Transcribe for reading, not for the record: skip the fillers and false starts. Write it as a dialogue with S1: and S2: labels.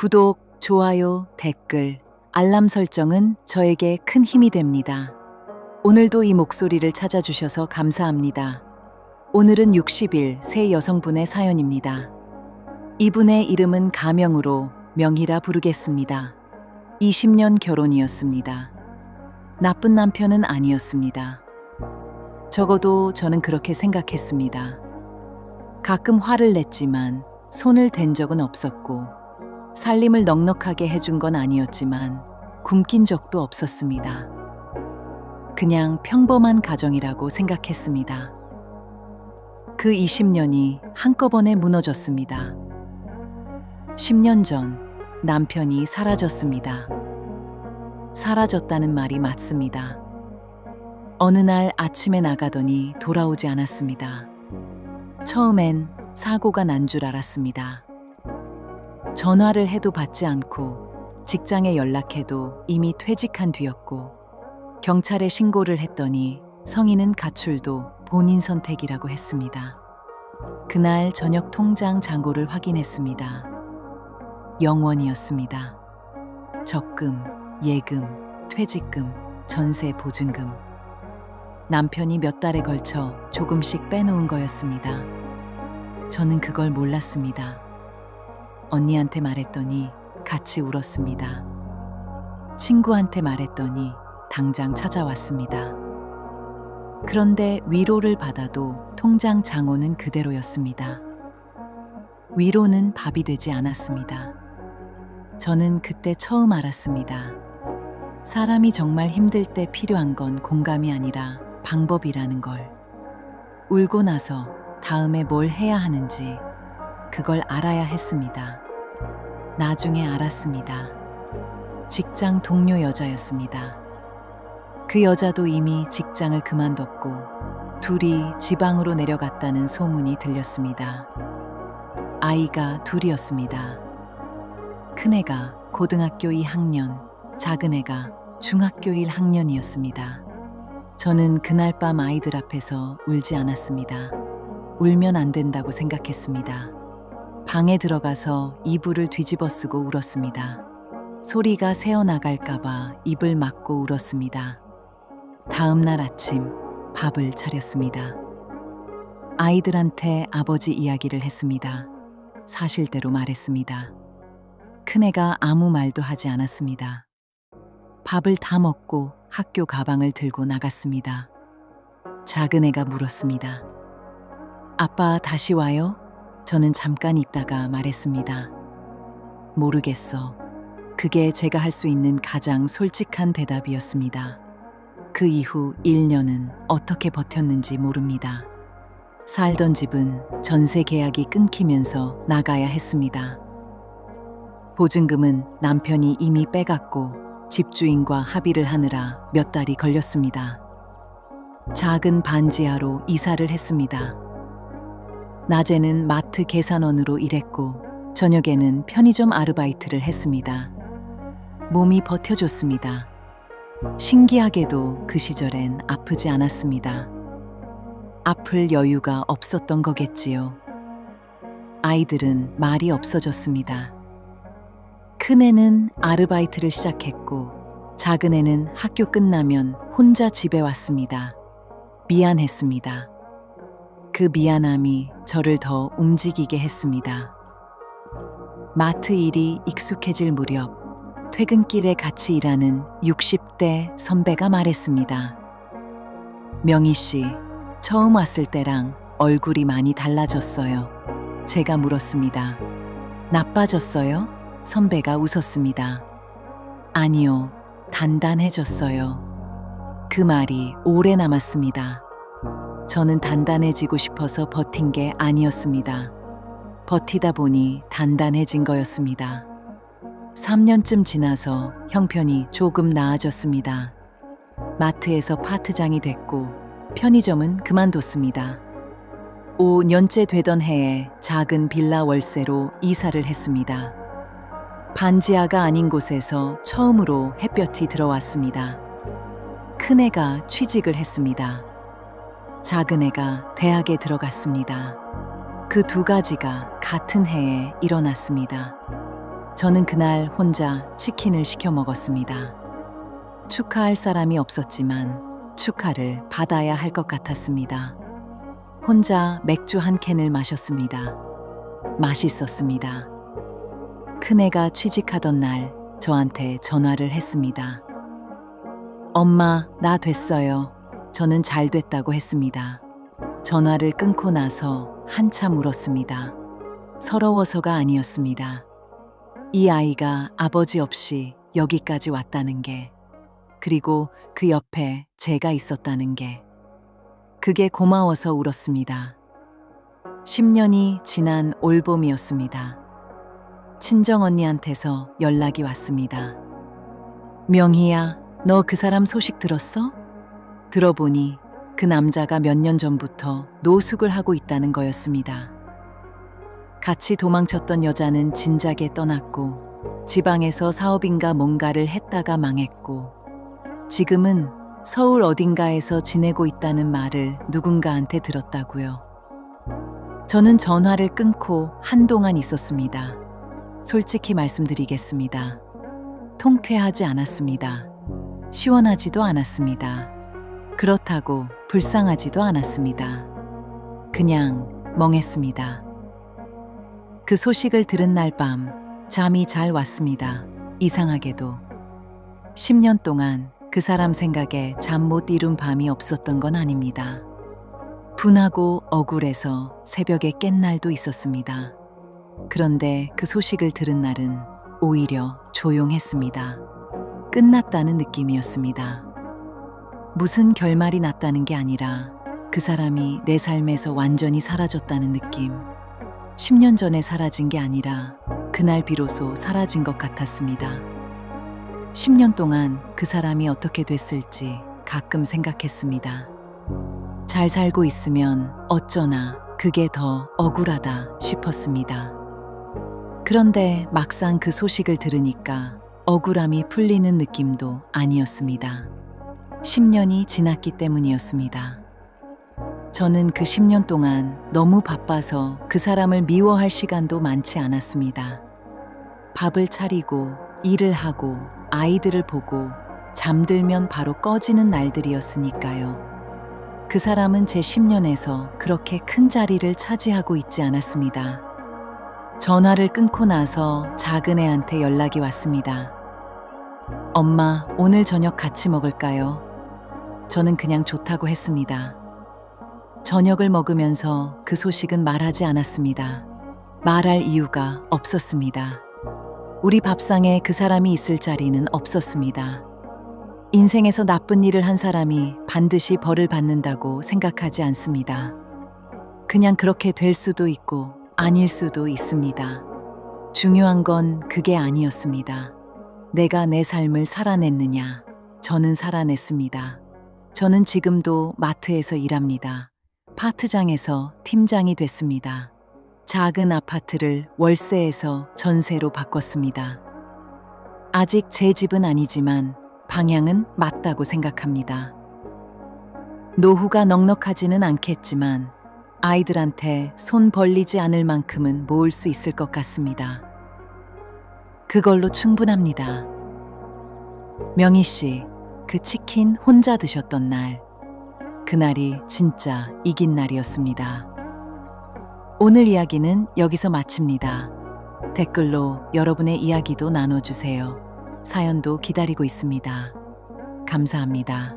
S1: 구독, 좋아요, 댓글, 알람 설정은 저에게 큰 힘이 됩니다. 오늘도 이 목소리를 찾아주셔서 감사합니다. 오늘은 60일 새 여성분의 사연입니다. 이분의 이름은 가명으로 명희라 부르겠습니다. 20년 결혼이었습니다. 나쁜 남편은 아니었습니다. 적어도 저는 그렇게 생각했습니다. 가끔 화를 냈지만 손을 댄 적은 없었고 살림을 넉넉하게 해준 건 아니었지만 굶긴 적도 없었습니다. 그냥 평범한 가정이라고 생각했습니다. 그 20년이 한꺼번에 무너졌습니다. 10년 전 남편이 사라졌습니다. 사라졌다는 말이 맞습니다. 어느 날 아침에 나가더니 돌아오지 않았습니다. 처음엔 사고가 난 줄 알았습니다. 전화를 해도 받지 않고 직장에 연락해도 이미 퇴직한 뒤였고 경찰에 신고를 했더니 성인은 가출도 본인 선택이라고 했습니다. 그날 저녁 통장 잔고를 확인했습니다. 0원이었습니다. 적금, 예금, 퇴직금, 전세 보증금. 남편이 몇 달에 걸쳐 조금씩 빼놓은 거였습니다. 저는 그걸 몰랐습니다. 언니한테 말했더니 같이 울었습니다. 친구한테 말했더니 당장 찾아왔습니다. 그런데 위로를 받아도 통장 잔고는 그대로였습니다. 위로는 밥이 되지 않았습니다. 저는 그때 처음 알았습니다. 사람이 정말 힘들 때 필요한 건 공감이 아니라 방법이라는 걸. 울고 나서 다음에 뭘 해야 하는지 그걸 알아야 했습니다. 나중에 알았습니다. 직장 동료 여자였습니다. 그 여자도 이미 직장을 그만뒀고 둘이 지방으로 내려갔다는 소문이 들렸습니다. 아이가 둘이었습니다. 큰애가 고등학교 2학년, 작은애가 중학교 1학년이었습니다. 저는 그날 밤 아이들 앞에서 울지 않았습니다. 울면 안 된다고 생각했습니다. 방에 들어가서 이불을 뒤집어 쓰고 울었습니다. 소리가 새어나갈까봐 입을 막고 울었습니다. 다음 날 아침 밥을 차렸습니다. 아이들한테 아버지 이야기를 했습니다. 사실대로 말했습니다. 큰애가 아무 말도 하지 않았습니다. 밥을 다 먹고 학교 가방을 들고 나갔습니다. 작은애가 물었습니다. 아빠 다시 와요? 저는 잠깐 있다가 말했습니다. 모르겠어. 그게 제가 할 수 있는 가장 솔직한 대답이었습니다. 그 이후 1년은 어떻게 버텼는지 모릅니다. 살던 집은 전세 계약이 끊기면서 나가야 했습니다. 보증금은 남편이 이미 빼갔고 집주인과 합의를 하느라 몇 달이 걸렸습니다. 작은 반지하로 이사를 했습니다. 낮에는 마트 계산원으로 일했고 저녁에는 편의점 아르바이트를 했습니다. 몸이 버텨줬습니다. 신기하게도 그 시절엔 아프지 않았습니다. 아플 여유가 없었던 거겠지요. 아이들은 말이 없어졌습니다. 큰애는 아르바이트를 시작했고 작은애는 학교 끝나면 혼자 집에 왔습니다. 미안했습니다. 그 미안함이 저를 더 움직이게 했습니다. 마트 일이 익숙해질 무렵 퇴근길에 같이 일하는 60대 선배가 말했습니다. 명희 씨, 처음 왔을 때랑 얼굴이 많이 달라졌어요. 제가 물었습니다. 나빠졌어요? 선배가 웃었습니다. 아니요, 단단해졌어요. 그 말이 오래 남았습니다. 저는 단단해지고 싶어서 버틴 게 아니었습니다. 버티다 보니 단단해진 거였습니다. 3년쯤 지나서 형편이 조금 나아졌습니다. 마트에서 파트장이 됐고 편의점은 그만뒀습니다. 5년째 되던 해에 작은 빌라 월세로 이사를 했습니다. 반지하가 아닌 곳에서 처음으로 햇볕이 들어왔습니다. 큰애가 취직을 했습니다. 작은애가 대학에 들어갔습니다. 그 두 가지가 같은 해에 일어났습니다. 저는 그날 혼자 치킨을 시켜 먹었습니다. 축하할 사람이 없었지만 축하를 받아야 할 것 같았습니다. 혼자 맥주 한 캔을 마셨습니다. 맛있었습니다. 큰애가 취직하던 날 저한테 전화를 했습니다. 엄마, 나 됐어요. 저는 잘 됐다고 했습니다. 전화를 끊고 나서 한참 울었습니다. 서러워서가 아니었습니다. 이 아이가 아버지 없이 여기까지 왔다는 게, 그리고 그 옆에 제가 있었다는 게, 그게 고마워서 울었습니다. 10년이 지난 올봄이었습니다. 친정언니한테서 연락이 왔습니다. 명희야, 너 그 사람 소식 들었어? 들어보니 그 남자가 몇 년 전부터 노숙을 하고 있다는 거였습니다. 같이 도망쳤던 여자는 진작에 떠났고 지방에서 사업인가 뭔가를 했다가 망했고 지금은 서울 어딘가에서 지내고 있다는 말을 누군가한테 들었다고요. 저는 전화를 끊고 한동안 있었습니다. 솔직히 말씀드리겠습니다. 통쾌하지 않았습니다. 시원하지도 않았습니다. 그렇다고 불쌍하지도 않았습니다. 그냥 멍했습니다. 그 소식을 들은 날 밤 잠이 잘 왔습니다. 이상하게도 10년 동안 그 사람 생각에 잠 못 이룬 밤이 없었던 건 아닙니다. 분하고 억울해서 새벽에 깬 날도 있었습니다. 그런데 그 소식을 들은 날은 오히려 조용했습니다. 끝났다는 느낌이었습니다. 무슨 결말이 났다는 게 아니라 그 사람이 내 삶에서 완전히 사라졌다는 느낌. 10년 전에 사라진 게 아니라 그날 비로소 사라진 것 같았습니다. 10년 동안 그 사람이 어떻게 됐을지 가끔 생각했습니다. 잘 살고 있으면 어쩌나 그게 더 억울하다 싶었습니다. 그런데 막상 그 소식을 들으니까 억울함이 풀리는 느낌도 아니었습니다. 10년이 지났기 때문이었습니다. 저는 그 10년 동안 너무 바빠서 그 사람을 미워할 시간도 많지 않았습니다. 밥을 차리고 일을 하고 아이들을 보고 잠들면 바로 꺼지는 날들이었으니까요. 그 사람은 제 10년에서 그렇게 큰 자리를 차지하고 있지 않았습니다. 전화를 끊고 나서 작은 애한테 연락이 왔습니다. 엄마, 오늘 저녁 같이 먹을까요? 저는 그냥 좋다고 했습니다. 저녁을 먹으면서 그 소식은 말하지 않았습니다. 말할 이유가 없었습니다. 우리 밥상에 그 사람이 있을 자리는 없었습니다. 인생에서 나쁜 일을 한 사람이 반드시 벌을 받는다고 생각하지 않습니다. 그냥 그렇게 될 수도 있고 아닐 수도 있습니다. 중요한 건 그게 아니었습니다. 내가 내 삶을 살아냈느냐? 저는 살아냈습니다. 저는 지금도 마트에서 일합니다. 파트장에서 팀장이 됐습니다. 작은 아파트를 월세에서 전세로 바꿨습니다. 아직 제 집은 아니지만 방향은 맞다고 생각합니다. 노후가 넉넉하지는 않겠지만 아이들한테 손 벌리지 않을 만큼은 모을 수 있을 것 같습니다. 그걸로 충분합니다. 명희 씨, 그 치킨 혼자 드셨던 날, 그날이 진짜 이긴 날이었습니다. 오늘 이야기는 여기서 마칩니다. 댓글로 여러분의 이야기도 나눠주세요. 사연도 기다리고 있습니다. 감사합니다.